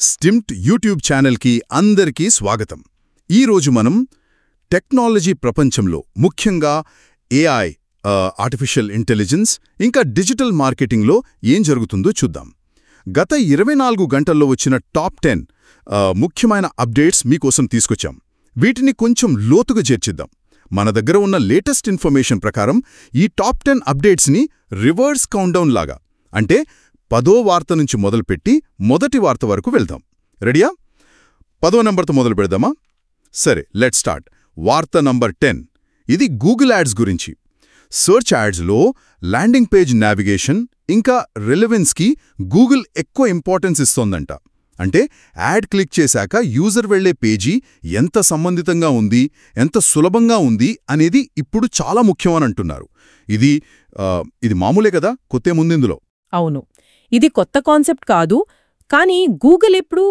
స్టిమ్ట్ YouTube ఛానల్కి అందరికీ స్వాగతం. ఈరోజు మనం టెక్నాలజీ ప్రపంచంలో ముఖ్యంగా ఏఐ, ఆర్టిఫిషియల్ ఇంటెలిజెన్స్ ఇంకా డిజిటల్ మార్కెటింగ్లో ఏం జరుగుతుందో చూద్దాం. గత 24 గంటల్లో వచ్చిన టాప్ 10 ముఖ్యమైన అప్డేట్స్ మీకోసం తీసుకొచ్చాం. వీటిని కొంచెం లోతుగా చేర్చిద్దాం. మన దగ్గర ఉన్న లేటెస్ట్ ఇన్ఫర్మేషన్ ప్రకారం ఈ టాప్ 10 అప్డేట్స్ని రివర్స్ కౌంట్డౌన్ లాగా, అంటే 10వ వార్త నుంచి మొదలుపెట్టి మొదటి వార్త వరకు వెళ్దాం. రెడీయా? 10వ నంబర్తో మొదలు పెడదామా? సరే, లెట్స్ స్టార్ట్. వార్త నంబర్ 10. ఇది గూగుల్ యాడ్స్ గురించి. సర్చ్ యాడ్స్లో ల్యాండింగ్ పేజ్ నావిగేషన్ ఇంకా రిలవెన్స్కి గూగుల్ ఎక్కువ ఇంపార్టెన్స్ ఇస్తోందంట. అంటే యాడ్ క్లిక్ చేశాక యూజర్ వెళ్లే పేజీ ఎంత సంబంధితంగా ఉంది, ఎంత సులభంగా ఉంది అనేది ఇప్పుడు చాలా ముఖ్యమని అంటున్నారు. ఇది మామూలే కదా, కొత్తేముందిందులో? అవును, ఇది కొత్త కాన్సెప్ట్ కాదు, కానీ గూగుల్ ఎప్పుడు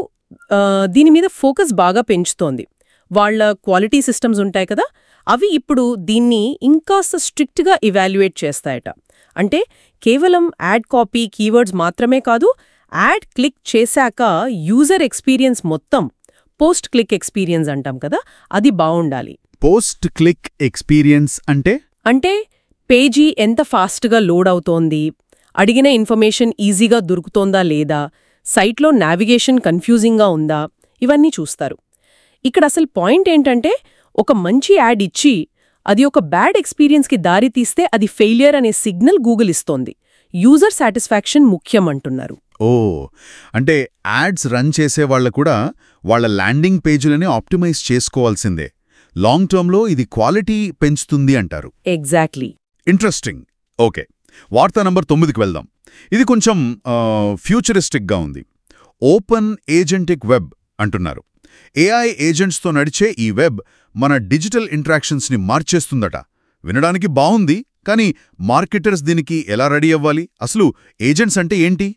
దీని మీద ఫోకస్ బాగా పెంచుతోంది. వాళ్ళ క్వాలిటీ సిస్టమ్స్ ఉంటాయి కదా, అవి ఇప్పుడు దీన్ని ఇంకాస్త స్ట్రిక్ట్గా ఇవాల్యుయేట్ చేస్తాయట. అంటే కేవలం యాడ్ కాపీ, కీవర్డ్స్ మాత్రమే కాదు, యాడ్ క్లిక్ చేశాక యూజర్ ఎక్స్పీరియన్స్ మొత్తం, పోస్ట్ క్లిక్ ఎక్స్పీరియన్స్ అంటాం కదా, అది బావుండాలి. పోస్ట్ క్లిక్ ఎక్స్పీరియన్స్ అంటే పేజీ ఎంత ఫాస్ట్గా లోడ్ అవుతోంది, అడిగిన ఇన్ఫర్మేషన్ ఈజీగా దొరుకుతోందా లేదా, సైట్లో నావిగేషన్ కన్ఫ్యూజింగ్గా ఉందా, ఇవన్నీ చూస్తారు. ఇక్కడ అసలు పాయింట్ ఏంటంటే, ఒక మంచి యాడ్ ఇచ్చి అది ఒక బ్యాడ్ ఎక్స్పీరియన్స్కి దారి తీస్తే అది ఫెయిలియర్ అనే సిగ్నల్ గూగుల్ ఇస్తోంది. యూజర్ సాటిస్ఫాక్షన్ ముఖ్యం అంటున్నారు. అంటే యాడ్స్ రన్ చేసేవాళ్లు కూడా వాళ్ళ ల్యాండింగ్ పేజీలని ఆప్టిమైజ్ చేసుకోవాల్సిందే. లాంగ్ టర్మ్లో ఇది క్వాలిటీ పెంచుతుంది అంటారు. ఎగ్జాక్ట్లీ. ఇంట్రెస్టింగ్. ఓకే, వార్త నంబర్ 9కి వెళ్దాం. ఇది కొంచెం ఫ్యూచరిస్టిక్గా ఉంది. ఓపెన్ ఏజెంటిక్ వెబ్ అంటున్నారు. ఏఐ ఏజెంట్స్తో నడిచే ఈ వెబ్ మన డిజిటల్ ఇంట్రాక్షన్స్ని మార్చేస్తుందట. వినడానికి బావుంది, కానీ మార్కెటర్స్ దీనికి ఎలా రెడీ అవ్వాలి? అసలు ఏజెంట్స్ అంటే ఏంటి?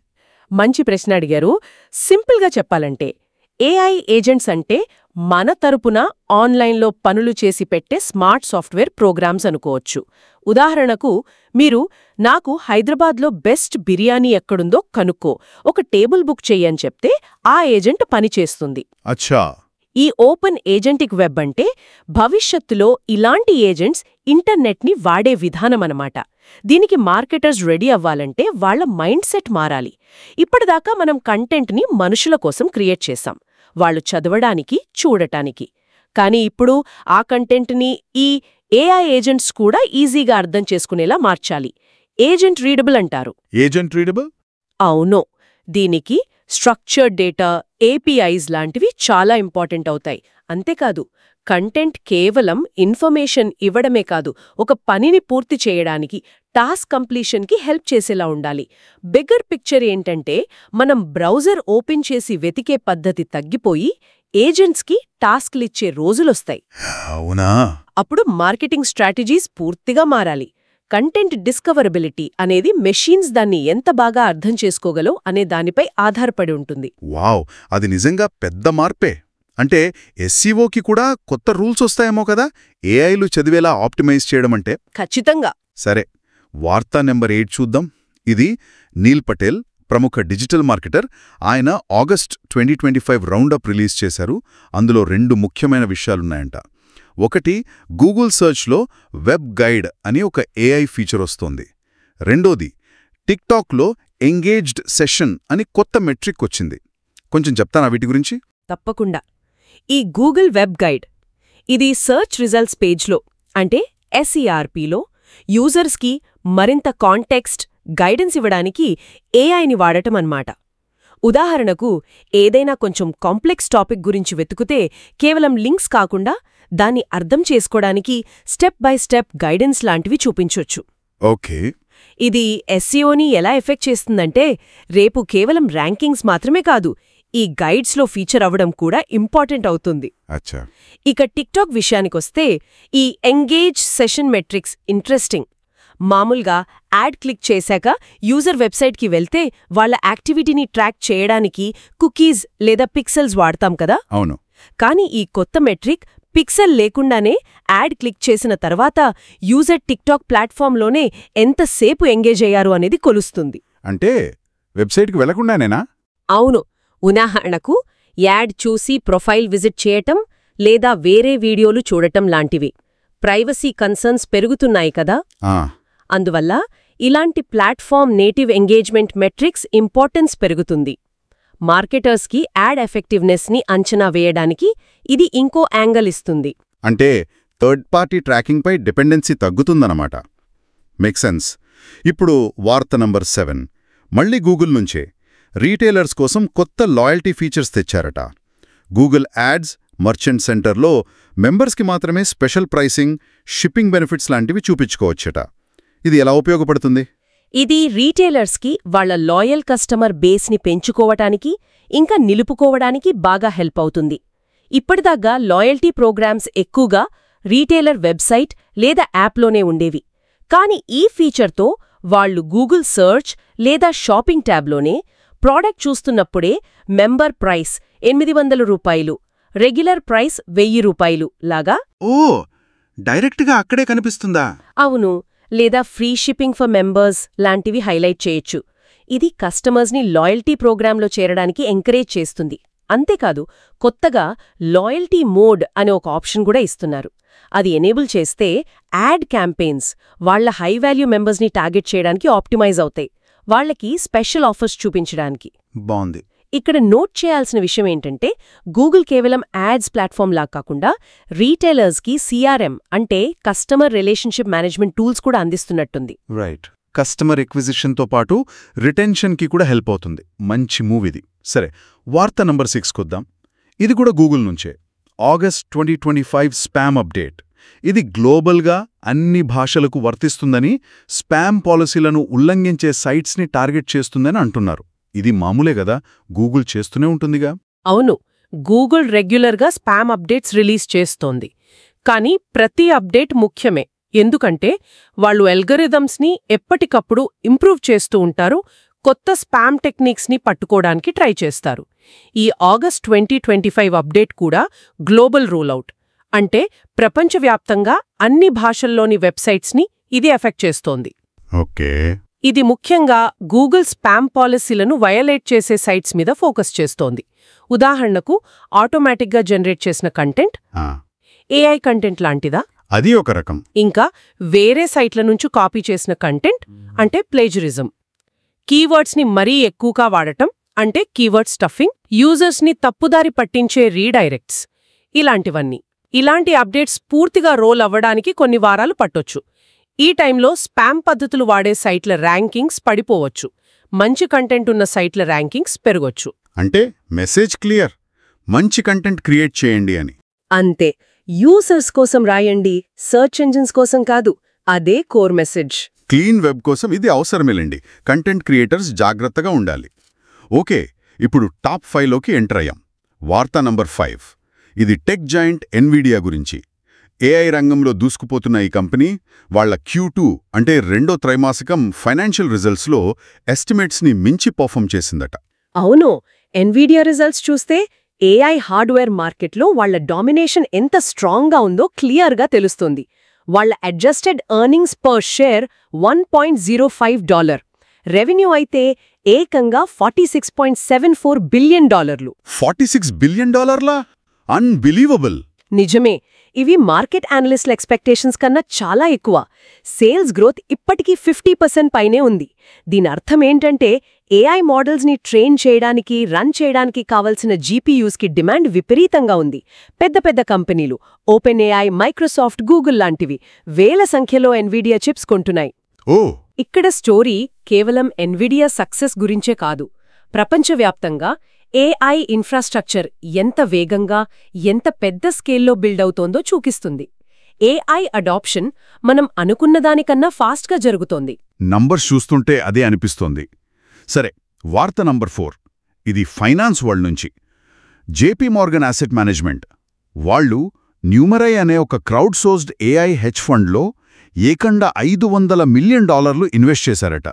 మంచి ప్రశ్న అడిగారు. సింపుల్గా చెప్పాలంటే ఏఐ ఏజెంట్స్ అంటే మన తరపున ఆన్లైన్లో పనులు చేసి పెట్టే స్మార్ట్ సాఫ్ట్వేర్ ప్రోగ్రామ్స్ అనుకోవచ్చు. ఉదాహరణకు, మీరు నాకు హైదరాబాద్లో బెస్ట్ బిర్యానీ ఎక్కడుందో కనుక్కో, ఒక టేబుల్ బుక్ చెయ్యని చెప్తే ఆ ఏజెంట్ పనిచేస్తుంది. అచ్చా. ఈ ఓపెన్ ఏజెంటిక్ వెబ్ అంటే భవిష్యత్తులో ఇలాంటి ఏజెంట్స్ ఇంటర్నెట్ని వాడే విధానమన్నమాట. దీనికి మార్కెటర్స్ రెడీ అవ్వాలంటే వాళ్ల మైండ్ సెట్ మారాలి. ఇప్పటిదాకా మనం కంటెంట్ని మనుషుల కోసం క్రియేట్ చేశాం, వాళ్ళు చదవడానికి, చూడటానికి. కానీ ఇప్పుడు ఆ కంటెంట్ని ఈ ఏఐ ఏజెంట్స్ కూడా ఈజీగా అర్థం చేసుకునేలా మార్చాలి. ఏజెంట్ రీడబుల్ అంటారు. Agent readable? అవును. దీనికి స్ట్రక్చర్డ్ డేటా, ఏపీఐస్ లాంటివి చాలా ఇంపార్టెంట్ అవుతాయి. అంతేకాదు, కంటెంట్ కేవలం ఇన్ఫర్మేషన్ ఇవ్వడమే కాదు, ఒక పనిని పూర్తి చేయడానికి, టాస్క్ కంప్లీషన్కి హెల్ప్ చేసేలా ఉండాలి. బిగ్గర్ పిక్చర్ ఏంటంటే, మనం బ్రౌజర్ ఓపెన్ చేసి వెతికే పద్ధతి తగ్గిపోయి ఏజెంట్స్కి టాస్క్లిచ్చే రోజులొస్తాయి. అవునా? అప్పుడు మార్కెటింగ్ స్ట్రాటజీస్ పూర్తిగా మారాలి. కంటెంట్ డిస్కవరబిలిటీ అనేది మెషీన్స్ దాన్ని ఎంత బాగా అర్థం చేసుకోగలవు అనే దానిపై ఆధారపడి ఉంటుంది. వావ్, అది నిజంగా పెద్ద మార్పే. అంటే ఎస్సీఓకి కూడా కొత్త రూల్స్ వస్తాయేమో కదా, ఏఐలు చదివేలా ఆప్టిమైజ్ చేయడం అంటే? ఖచ్చితంగా. సరే, వార్త నెంబర్ 8 చూద్దాం. ఇది నీల్ పటేల్, ప్రముఖ డిజిటల్ మార్కెటర్. ఆయన ఆగస్ట్ 2025 రౌండప్ రిలీజ్ చేశారు. అందులో 2 ముఖ్యమైన విషయాలున్నాయంట. ఒకటి, గూగుల్ సర్చ్లో వెబ్ గైడ్ అని ఒక ఏఐ ఫీచర్ వస్తోంది. రెండోది, టిక్టాక్లో ఎంగేజ్డ్ సెషన్ అని కొత్త మెట్రిక్ వచ్చింది. కొంచెం చెప్తానా వీటి గురించి? తప్పకుండా. ఈ గూగుల్ వెబ్ గైడ్, ఇది సర్చ్ రిజల్ట్స్ పేజ్లో, అంటే SERPలో యూజర్స్కి మరింత కాంటెక్స్ట్, గైడెన్స్ ఇవ్వడానికి ఏఐని వాడటం అన్నమాట. ఉదాహరణకు, ఏదైనా కొంచెం కాంప్లెక్స్ టాపిక్ గురించి వెతుకుతే కేవలం లింక్స్ కాకుండా దాన్ని అర్థం చేసుకోవడానికి స్టెప్ బై స్టెప్ గైడెన్స్ లాంటివి చూపించొచ్చు. ఓకే. ఇది ఎస్ఈఓని ఎలా ఎఫెక్ట్ చేస్తుందంటే, రేపు కేవలం ర్యాంకింగ్స్ మాత్రమే కాదు, ఈ గైడ్స్లో ఫీచర్ అవ్వడం కూడా ఇంపార్టెంట్ అవుతుంది. అచ్చా. ఇక టిక్టాక్ విషయానికొస్తే, ఈ ఎంగేజ్ సెషన్ మెట్రిక్స్ ఇంట్రెస్టింగ్. మామూలుగా యాడ్ క్లిక్ చేశాక యూజర్ వెబ్సైట్కి వెళ్తే వాళ్ళ యాక్టివిటీని ట్రాక్ చేయడానికి కుకీస్ లేదా పిక్సెల్స్ వాడతాం కదా. అవును. కానీ ఈ కొత్త మెట్రిక్ పిక్సెల్ లేకుండానే యాడ్ క్లిక్ చేసిన తర్వాత యూజర్ టిక్టాక్ ప్లాట్ఫామ్లోనే ఎంతసేపు ఎంగేజ్ అయ్యారు అనేది కొలుస్తుంది. అంటే వెబ్సైట్కి వెళ్లకుండానేనా? అవును. ఉదాహరణకు యాడ్ చూసి ప్రొఫైల్ విజిట్ చేయటం లేదా వేరే వీడియోలు చూడటం లాంటివి. ప్రైవసీ కన్సర్న్స్ పెరుగుతున్నాయి కదా. అందువల్ల ఇలాంటి platform native engagement metrics importance పెరుగుతుంది. మార్కెటర్స్కి యాడ్ ఎఫెక్టివ్నెస్ని అంచనా వేయడానికి ఇది ఇంకో యాంగిల్ ఇస్తుంది. అంటే థర్డ్ పార్టీ ట్రాకింగ్పై డిపెండెన్సీ తగ్గుతుందన్నమాట. Make sense. ఇప్పుడు వార్త నంబర్ 7 మళ్ళీ గూగుల్ నుంచే రీటైలర్స్ కోసం కొత్త లాయల్టీ ఫీచర్స్ తెచ్చారట. గూగుల్ యాడ్స్ మర్చెంట్ సెంటర్లో మెంబర్స్కి మాత్రమే స్పెషల్ ప్రైసింగ్, షిప్పింగ్ బెనిఫిట్స్ లాంటివి చూపించుకోవచ్చట. ఇది ఎలా ఉపయోగపడుతుంది? ఇది రీటైలర్స్కి వాళ్ల లాయల్ కస్టమర్ బేస్ని పెంచుకోవటానికి ఇంకా నిలుపుకోవడానికి బాగా హెల్ప్ అవుతుంది. ఇప్పటిదాకా లాయల్టీ ప్రోగ్రామ్స్ ఎక్కువగా రీటైలర్ వెబ్సైట్ లేదా యాప్లోనే ఉండేవి. కానీ ఈ ఫీచర్తో వాళ్లు గూగుల్ సర్చ్ లేదా షాపింగ్ ట్యాబ్లోనే ప్రాడక్ట్ చూస్తున్నప్పుడే మెంబర్ ప్రైస్ ₹800, రెగ్యులర్ ప్రైస్ ₹1000 లాగా డైరెక్ట్గా అక్కడే కనిపిస్తుందా? అవును. లేదా ఫ్రీ షిప్పింగ్ ఫర్ మెంబర్స్ లాంటివి హైలైట్ చేయొచ్చు. ఇది కస్టమర్స్ని లాయల్టీ ప్రోగ్రాంలో చేరడానికి ఎంకరేజ్ చేస్తుంది. అంతేకాదు, కొత్తగా లాయల్టీ మోడ్ అనే ఒక ఆప్షన్ కూడా ఇస్తున్నారు. అది ఎనేబుల్ చేస్తే యాడ్ క్యాంపెయిన్స్ వాళ్ల హై వాల్యూ మెంబర్స్ని టార్గెట్ చేయడానికి ఆప్టిమైజ్ అవుతాయి, వాళ్లకి స్పెషల్ ఆఫర్స్ చూపించడానికి. బాగుంది. ఇక్కడ నోట్ చేయాల్సిన విషయం ఏంటంటే, గూగుల్ కేవలం యాడ్స్ ప్లాట్ఫామ్లా కాకుండా రీటైలర్స్కి CRM అంటే కస్టమర్ రిలేషన్షిప్ మేనేజ్మెంట్ టూల్స్ కూడా అందిస్తున్నట్టుంది. రైట్. కస్టమర్ ఎక్విజిషన్తో పాటు రిటెన్షన్కి కూడా హెల్ప్ అవుతుంది. మంచి మూవ్ ఇది. సరే, వార్త నంబర్ 6 కొద్దాం. ఇది కూడా గూగుల్ నుంచే. August 2025 spam update. ఇది గ్లోబల్గా అన్ని భాషలకు వర్తిస్తుందని, స్పామ్ పాలసీలను ఉల్లంఘించే సైట్స్ని టార్గెట్ చేస్తుందని అంటున్నారు. ఇది మామూలే గదా, గూగుల్ చేస్తూనే ఉంటుందిగా. అవును, గూగుల్ రెగ్యులర్గా స్పామ్ అప్డేట్స్ రిలీజ్ చేస్తోంది. కానీ ప్రతి అప్డేట్ ముఖ్యమే, ఎందుకంటే వాళ్ళు అల్గోరిథమ్స్ని ఎప్పటికప్పుడు ఇంప్రూవ్ చేస్తూ ఉంటారు, కొత్త స్పామ్ టెక్నిక్స్ని పట్టుకోవడానికి ట్రై చేస్తారు. ఈ ఆగస్ట్ 2025 అప్డేట్ కూడా గ్లోబల్ రూల్అవుట్. అంటే ప్రపంచవ్యాప్తంగా అన్ని భాషల్లోని వెబ్సైట్స్ని ఇది ఎఫెక్ట్ చేస్తోంది. ఓకే. ఇది ముఖ్యంగా గూగుల్ స్పామ్ పాలసీలను వయలేట్ చేసే సైట్స్ మీద ఫోకస్ చేస్తోంది. ఉదాహరణకు, ఆటోమేటిక్గా జనరేట్ చేసిన కంటెంట్, AI కంటెంట్ లాంటిదా? అది ఒక రకం. ఇంకా వేరే సైట్ల నుంచి కాపీ చేసిన కంటెంట్ అంటే ప్లేజరిజం. కీవర్డ్స్ని మరీ ఎక్కువగా వాడటం అంటే కీవర్డ్ స్టఫింగ్, యూజర్స్ని తప్పుదారి పట్టించే రీడైరెక్ట్స్, ఇలాంటివన్నీ. ఇలాంటి అప్డేట్స్ పూర్తిగా రోల్ అవ్వడానికి కొన్ని వారాలు పట్టొచ్చు. ఈ టైంలో స్పామ్ పద్ధతులు వాడే సైట్ల ర్యాంకింగ్స్ పడిపోవచ్చు, మంచి కంటెంట్ ఉన్న సైట్ల ర్యాంకింగ్స్ పెరగొచ్చు. అంటే మెసేజ్ క్లియర్, మంచి కంటెంట్ క్రియేట్ చేయండి అని. అంతే. యూజర్స్ కోసం రాయండి, సర్చ్ ఇంజిన్స్ కోసం కాదు. అదే కోర్ మెసేజ్. క్లీన్ వెబ్ కోసం ఇది అవసరమేలండి. కంటెంట్ క్రియేటర్స్ జాగ్రత్తగా ఉండాలి. ఓకే, ఇప్పుడు టాప్ 5లోకి ఎంటర్ అయ్యాం. వార్త నంబర్ 5. ఇది టెక్ జాయింట్ ఎన్విడియా గురించి. AI రంగంలో దూసుకుపోతున్న ఈ కంపెనీ వాళ్ల Q2 అంటే రెండో త్రైమాసికం ఫైనాన్షియల్ రిజల్ట్స్లో ఎస్టిమేట్స్ని మించి పర్ఫామ్ చేసిందట. అవును, ఎన్విడియా రిజల్ట్స్ చూస్తే AI హార్డ్వేర్ మార్కెట్లో వాళ్ల డామినేషన్ ఎంత స్ట్రాంగ్గా ఉందో క్లియర్గా తెలుస్తుంది. వాళ్ల adjusted earnings per share $1.05, revenue అయితే ఏకంగా $46.74 బిలియన్. $46 బిలియన్? అన్బిలీవబుల్. నిజమే. ఇవి మార్కెట్ అనలిస్ట్ల ఎక్స్పెక్టేషన్స్ కన్నా చాలా ఎక్కువ. సేల్స్ గ్రోత్ ఇప్పటికీ 50% పైనే ఉంది. దీని అర్థమేంటంటే AI మోడల్స్ని ట్రైన్ చేయడానికి, రన్ చేయడానికి కావలసిన GPUస్కి డిమాండ్ విపరీతంగా ఉంది. పెద్ద పెద్ద కంపెనీలు OpenAI, మైక్రోసాఫ్ట్, గూగుల్ లాంటివి వేల సంఖ్యలో ఎన్విడియా చిప్స్ కొంటున్నాయి. ఇక్కడ స్టోరీ కేవలం ఎన్విడియా సక్సెస్ గురించే కాదు, ప్రపంచవ్యాప్తంగా AI ఇన్ఫ్రాస్ట్రక్చర్ ఎంత వేగంగా, ఎంత పెద్ద స్కేల్లో బిల్డ్ అవుతోందో చూపిస్తుంది. AI అడాప్షన్ మనం అనుకున్నదానికన్నా ఫాస్ట్గా జరుగుతోంది. నంబర్స్ చూస్తుంటే అదే అనిపిస్తోంది. సరే, వార్త నంబర్ 4. ఇది ఫైనాన్స్ వరల్డ్ నుంచి. JP Morgan అసెట్ మేనేజ్మెంట్ వాళ్ళు న్యూమరై అనే ఒక క్రౌడ్ సోర్స్డ్ AI హెడ్జ్ ఫండ్లో ఏకంగా $500 మిలియన్ ఇన్వెస్ట్ చేశారట.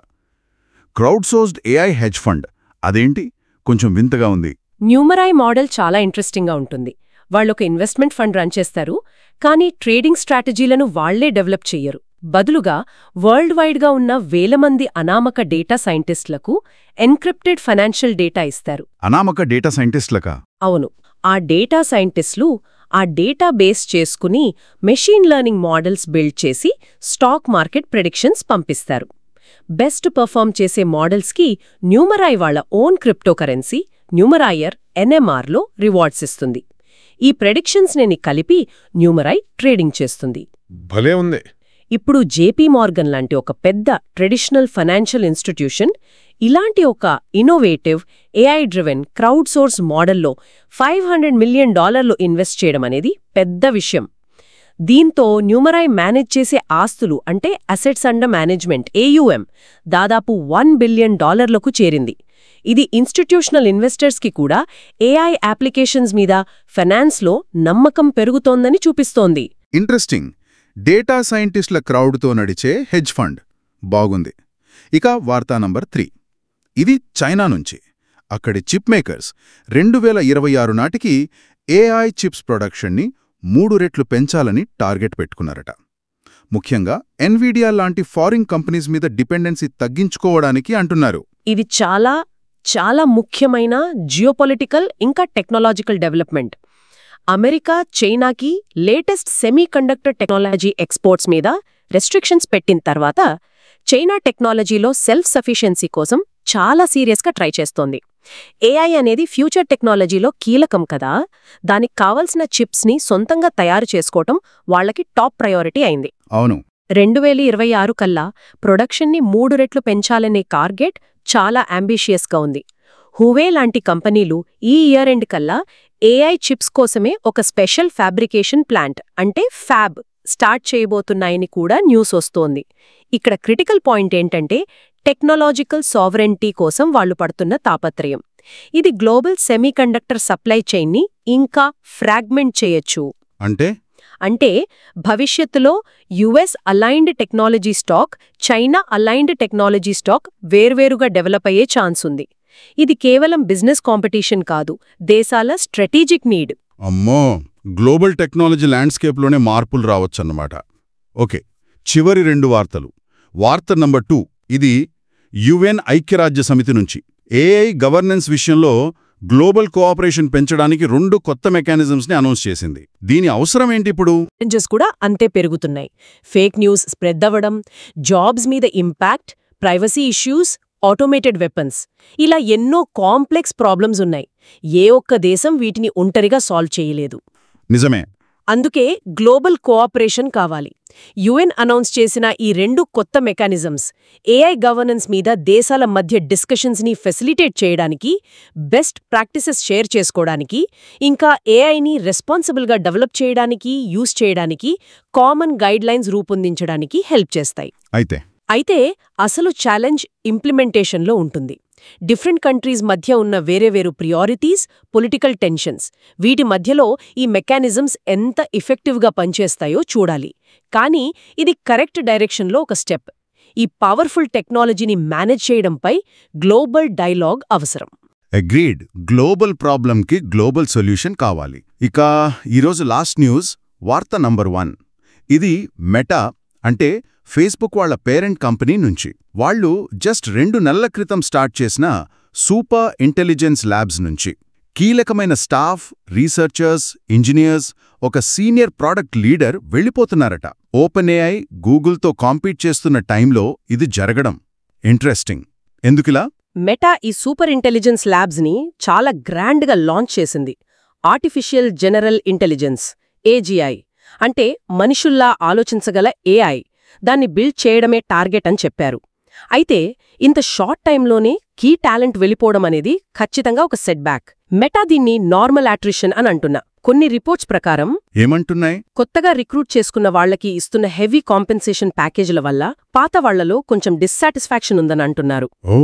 Crowd sourced AI hedge fund అదేంటి? కొంచెం వింతగా ఉంది. న్యూమరై మోడల్ చాలా ఇంట్రెస్టింగ్గా ఉంటుంది. వాళ్ళొక ఇన్వెస్ట్మెంట్ ఫండ్ రన్ చేస్తారు, కానీ ట్రేడింగ్ స్ట్రాటజీలను వాళ్లే డెవలప్ చెయ్యరు. బదులుగా వరల్డ్ వైడ్గా ఉన్న వేల మంది అనామక డేటా సైంటిస్టులకు ఎన్క్రిప్టెడ్ ఫైనాన్షియల్ డేటా ఇస్తారు. అనామక డేటా సైంటిస్టులకా? అవును. ఆ డేటా సైంటిస్టులు ఆ డేటా బేస్ చేసుకుని మెషీన్ లెర్నింగ్ మోడల్స్ బిల్డ్ చేసి స్టాక్ మార్కెట్ ప్రెడిక్షన్స్ పంపిస్తారు. బెస్ట్ పర్ఫార్మ్ చేసే మోడల్స్కి న్యూమరాయ్ వాళ్ళ ఓన్ క్రిప్టోకరెన్సీ న్యూమరాయర్ NMRలో రివార్డ్స్ ఇస్తుంది. ఈ ప్రెడిక్షన్స్ని కలిపి న్యూమరాయ్ ట్రేడింగ్ చేస్తుంది. భలే ఉంది. ఇప్పుడు జేపీ మార్గన్ లాంటి ఒక పెద్ద ట్రెడిషనల్ ఫైనాన్షియల్ ఇన్స్టిట్యూషన్ ఇలాంటి ఒక innovative AI driven crowd source మోడల్లో $500 మిలియన్ ఇన్వెస్ట్ చేయడం అనేది పెద్ద విషయం. దీంతో న్యూమరాయ్ మేనేజ్ చేసే ఆస్తులు అంటే అసెట్స్ అండర్ మేనేజ్మెంట్ AUM దాదాపు $1 బిలియన్ చేరింది. ఇది ఇన్స్టిట్యూషనల్ ఇన్వెస్టర్స్కి కూడా AI అప్లికేషన్స్ మీద ఫైనాన్స్లో నమ్మకం పెరుగుతోందని చూపిస్తోంది. ఇంట్రెస్టింగ్. డేటా సైంటిస్టుల క్రౌడ్తో నడిచే హెడ్జ్ ఫండ్ బాగుంది. ఇక వార్తా నంబర్ 3. ఇది చైనా నుంచి. అక్కడి చిప్ మేకర్స్ 2026 నాటికి AI చిప్స్ ప్రొడక్షన్ని 3 రెట్లు పెంచాలని టార్గెట్ పెట్టుకున్నారట. ముఖ్యంగా ఎన్విడియా లాంటి ఫారిన్ కంపెనీస్ మీద డిపెండెన్సీ తగ్గించుకోవడానికి అంటున్నారు. ఇది చాలా చాలా ముఖ్యమైన జియోపొలిటికల్ ఇంకా టెక్నాలజికల్ డెవలప్మెంట్. అమెరికా చైనాకి లేటెస్ట్ సెమీకండక్టర్ టెక్నాలజీ ఎక్స్పోర్ట్స్ మీద రెస్ట్రిక్షన్స్ పెట్టిన తర్వాత చైనా టెక్నాలజీలో సెల్ఫ్ సఫిషియన్సీ కోసం చాలా సీరియస్గా ట్రై చేస్తోంది. AI అనేది ఫ్యూచర్ టెక్నాలజీలో కీలకం కదా, దానికి కావలసిన చిప్స్ని సొంతంగా తయారు చేసుకోవటం వాళ్లకి టాప్ ప్రయారిటీ అయింది. అవును. 2026 కల్లా ప్రొడక్షన్ని 3 రెట్లు పెంచాలనే టార్గెట్ చాలా అంబిషియస్గా ఉంది. హువే లాంటి కంపెనీలు ఈ ఇయర్ ఎండ్ కల్లా AI చిప్స్ కోసమే ఒక స్పెషల్ ఫ్యాబ్రికేషన్ ప్లాంట్ అంటే ఫ్యాబ్ స్టార్ట్ చేయబోతున్నాయని కూడా న్యూస్ వస్తోంది. ఇక్కడ క్రిటికల్ పాయింట్ ఏంటంటే టెక్నాలజికల్ సావరెంటీ కోసం వాళ్లు పడుతున్న తాపత్రయం. ఇది గ్లోబల్ సెమీకండక్టర్ సప్లై చైన్ని ఇంకా ఫ్రాగ్మెంట్ చేయొచ్చు. అంటే భవిష్యత్తులో US aligned technology stock, China aligned technology stock వేర్వేరుగా డెవలప్ అయ్యే ఛాన్స్ ఉంది. ఇది కేవలం బిజినెస్ కాంపిటీషన్ కాదు, దేశాల స్ట్రాటజిక్ నీడ్. అమ్మో, గ్లోబల్ టెక్నాలజీ ల్యాండ్స్కేప్లోనే మార్పులు రావచ్చన్నమాట. ఓకే, చివరి 2 వార్తలు. వార్త నంబర్ 2. ఇది UN ఐక్యరాజ్య సమితి నుంచి. AI గవర్నెన్స్ విషయంలో గ్లోబల్ కోఆపరేషన్ పెంచడానికి 2 కొత్త మెకానిజమ్స్ని అనౌన్స్ చేసింది. దీని అవసరం ఏంటి ఇప్పుడు? ఛాలెంజెస్ కూడా అంతే పెరుగుతున్నాయి. ఫేక్ న్యూస్ స్ప్రెడ్ అవ్వడం, జాబ్స్ మీద impact, privacy issues, automated weapons, ఇలా ఎన్నో కాంప్లెక్స్ ప్రాబ్లమ్స్ ఉన్నాయి. ఏ ఒక్క దేశం వీటిని ఒంటరిగా సాల్వ్ చేయలేదు. నిజమే. అందుకే గ్లోబల్ కోఆపరేషన్ కావాలి. UN అనౌన్స్ చేసిన ఈ 2 కొత్త మెకానిజమ్స్ AI గవర్నెన్స్ మీద దేశాల మధ్య డిస్కషన్స్ని ఫెసిలిటేట్ చేయడానికి, బెస్ట్ ప్రాక్టీసెస్ షేర్ చేసుకోవడానికి, ఇంకా AIని రెస్పాన్సిబుల్గా డెవలప్ చేయడానికి, యూజ్ చేయడానికి కామన్ గైడ్లైన్స్ రూపొందించడానికి హెల్ప్ చేస్తాయి. అయితే అసలు ఛాలెంజ్ ఇంప్లిమెంటేషన్లో ఉంటుంది. డిఫరెంట్ కంట్రీస్ మధ్య ఉన్న వేరేవేరు ప్రియారిటీస్, పొలిటికల్ టెన్షన్స్, వీటి మధ్యలో ఈ మెకానిజమ్స్ ఎంత ఎఫెక్టివ్గా పనిచేస్తాయో చూడాలి. కానీ ఇది కరెక్ట్ డైరెక్షన్లో ఒక స్టెప్. ఈ పవర్ఫుల్ టెక్నాలజీని మేనేజ్ చేయడంపై గ్లోబల్ డైలాగ్ అవసరం. అగ్రీడ్. గ్లోబల్ ప్రాబ్లంకి గ్లోబల్ సొల్యూషన్ కావాలి. ఇక ఈరోజు లాస్ట్ న్యూస్, వార్త నంబర్ 1. ఇది మెటా అంటే ఫేస్బుక్ వాళ్ల పేరెంట్ కంపెనీ నుంచి. వాళ్ళు జస్ట్ 2 నెలల క్రితం స్టార్ట్ చేసిన సూపర్ ఇంటెలిజెన్స్ ల్యాబ్స్ నుంచి కీలకమైన స్టాఫ్, రీసెర్చర్స్, ఇంజనీర్స్, ఒక సీనియర్ ప్రాడక్ట్ లీడర్ వెళ్ళిపోతున్నారట. ఓపెన్ఏఐ, గూగుల్తో కాంపీట్ చేస్తున్న టైంలో ఇది జరగడం ఇంట్రెస్టింగ్. ఎందుకిలా? మెటా ఈ సూపర్ ఇంటెలిజెన్స్ ల్యాబ్స్ని చాలా గ్రాండ్గా లాంచ్ చేసింది. ఆర్టిఫిషియల్ జనరల్ ఇంటెలిజెన్స్ AGI అంటే మనుషుల్లా ఆలోచించగల AI, దాన్ని బిల్డ్ చేయడమే టార్గెట్ అని చెప్పారు. అయితే ఇంత షార్ట్ టైంలోనే కీ టాలెంట్ వెళ్ళిపోవడం అనేది ఖచ్చితంగా ఒక సెట్ బ్యాక్. మెటా దీన్ని నార్మల్ అట్రిషన్ అని అంటున్నా. కొన్ని రిపోర్ట్స్ ప్రకారం ఏమంటున్నాయి? కొత్తగా రిక్రూట్ చేసుకున్న వాళ్లకి ఇస్తున్న హెవీ కాంపెన్సేషన్ ప్యాకేజీల వల్ల పాత వాళ్లలో కొంచెం డిస్సాటిస్ఫాక్షన్ ఉందని అంటున్నారు. ఓ,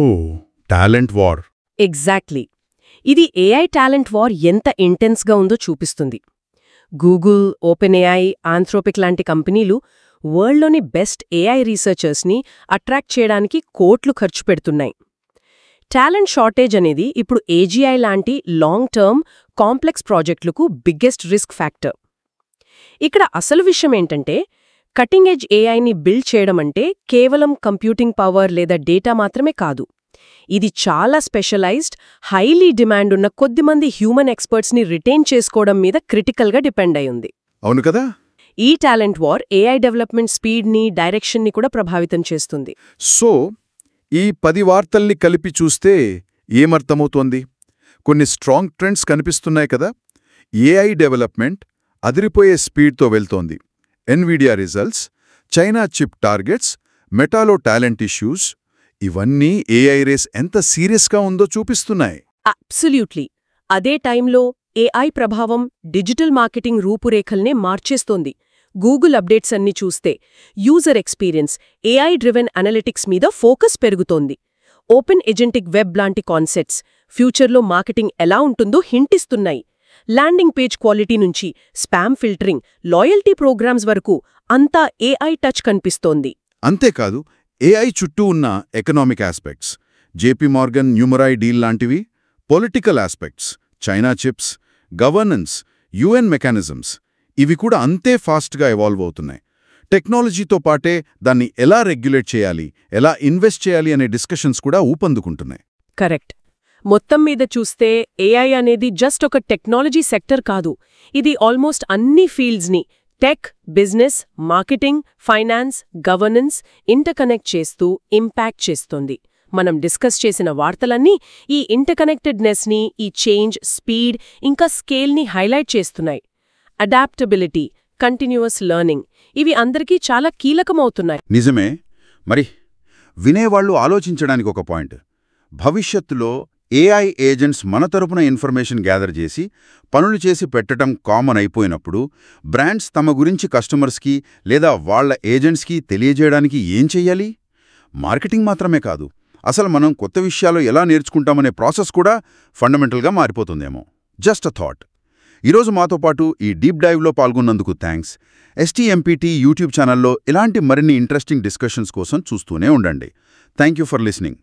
టాలెంట్ వార్. ఎగ్జాక్ట్లీ. ఇది AI టాలెంట్ వార్ ఎంత ఇంటెన్స్గా ఉందో చూపిస్తుంది. గూగుల్, ఓపెన్ఏఐ, ఆంథ్రోపిక్ లాంటి కంపెనీలు వరల్డ్లోని బెస్ట్ AI రీసెర్చర్స్ని అట్రాక్ట్ చేయడానికి కోట్లు ఖర్చు పెడుతున్నాయి. టాలెంట్ షార్టేజ్ అనేది ఇప్పుడు AGI లాంటి లాంగ్ టర్మ్ కాంప్లెక్స్ ప్రాజెక్టులకు బిగ్గెస్ట్ రిస్క్ ఫ్యాక్టర్. ఇక్కడ అసలు విషయం ఏంటంటే కటింగ్ ఎడ్జ్ ఏఐని బిల్డ్ చేయడం అంటే కేవలం కంప్యూటింగ్ పవర్ లేదా డేటా మాత్రమే కాదు. ఇది చాలా స్పెషలైజ్డ్, హైలీ డిమాండ్ ఉన్న కొద్దిమంది హ్యూమన్ ఎక్స్పర్ట్స్ని రిటైన్ చేసుకోవడం మీద క్రిటికల్గా డిపెండ్ అయి ఉంది. అవును కదా. ఈ టాలెంట్ వార్ ఏఐ డెవలప్మెంట్ స్పీడ్ని, డైరెక్షన్ని కూడా ప్రభావితం చేస్తుంది. సో ఈ 10 వార్తల్ని కలిపి చూస్తే ఏమర్థమవుతోంది? కొన్ని స్ట్రాంగ్ ట్రెండ్స్ కనిపిస్తున్నాయి కదా. ఏఐ డెవలప్మెంట్ అదిరిపోయే స్పీడ్తో వెళ్తోంది. Nvidia results, China chip targets, మెటాలో టాలెంట్ ఇష్యూస్ ఇవన్నీ ఏఐ రేస్ ఎంత సీరియస్గా ఉందో చూపిస్తున్నాయి. అబ్సల్యూట్లీ. అదే టైంలో ఏఐ ప్రభావం డిజిటల్ మార్కెటింగ్ రూపురేఖల్నే మార్చేస్తోంది. గూగుల్ అప్డేట్స్ అన్ని చూస్తే user experience, AI driven analytics మీద ఫోకస్ పెరుగుతోంది. ఓపెన్ ఏజెంటిక్ వెబ్ లాంటి కాన్సెప్ట్స్ ఫ్యూచర్లో మార్కెటింగ్ ఎలా ఉంటుందో హింటిస్తున్నాయి. ల్యాండింగ్ పేజ్ క్వాలిటీ నుంచి స్పామ్ ఫిల్టరింగ్, లాయల్టీ ప్రోగ్రామ్స్ వరకు అంతా ఏఐ టచ్ కనిపిస్తోంది. అంతేకాదు, ఏఐ చుట్టూ ఉన్న economic aspects, JP Morgan న్యూమరాయ్ deal లాంటివి, political aspects, China chips, governance, UN mechanisms ఇవి కూడా అంతే ఫాస్ట్గా ఎవాల్వ్ అవుతున్నాయి. టెక్నాలజీతో పాటే దాన్ని ఎలా రెగ్యులేట్ చేయాలి, ఎలా ఇన్వెస్ట్ చేయాలి అనే డిస్కషన్స్ కూడా ఊపందుకుంటున్నాయి. కరెక్ట్. మొత్తం మీద చూస్తే ఏఐ అనేది జస్ట్ ఒక టెక్నాలజీ సెక్టర్ కాదు. ఇది ఆల్మోస్ట్ అన్ని ఫీల్డ్స్ని tech, business, marketing, finance, governance interconnect చేస్తూ ఇంపాక్ట్ చేస్తోంది. మనం డిస్కస్ చేసిన వార్తలన్నీ ఈ ఇంటర్కనెక్టెడ్నెస్ని, ఈ చేంజ్, స్పీడ్ ఇంకా స్కేల్ని హైలైట్ చేస్తున్నాయి. అడాప్టబిలిటీ, కంటిన్యూయస్ లెర్నింగ్ ఇవి అందరికీ చాలా కీలకమవుతున్నాయి. నిజమే. మరి వినేవాళ్లు ఆలోచించడానికి ఒక పాయింట్. భవిష్యత్తులో ఏఐ ఏజెంట్స్ మన తరపున ఇన్ఫర్మేషన్ గ్యాదర్ చేసి పనులు చేసి పెట్టడం కామన్ అయిపోయినప్పుడు బ్రాండ్స్ తమ గురించి కస్టమర్స్కి లేదా వాళ్ల ఏజెంట్స్కి తెలియజేయడానికి ఏం చెయ్యాలి? మార్కెటింగ్ మాత్రమే కాదు, అసలు మనం కొత్త విషయాలు ఎలా నేర్చుకుంటామనే ప్రాసెస్ కూడా ఫండమెంటల్గా మారిపోతుందేమో. Just a thought. ఈరోజు మాతో పాటు ఈ డీప్ డైవ్లో పాల్గొన్నందుకు థ్యాంక్స్. ఎస్టీఎంపీటీ యూట్యూబ్ ఛానల్లో ఇలాంటి మరిన్ని ఇంట్రెస్టింగ్ డిస్కషన్స్ కోసం చూస్తూనే ఉండండి. Thank you for listening.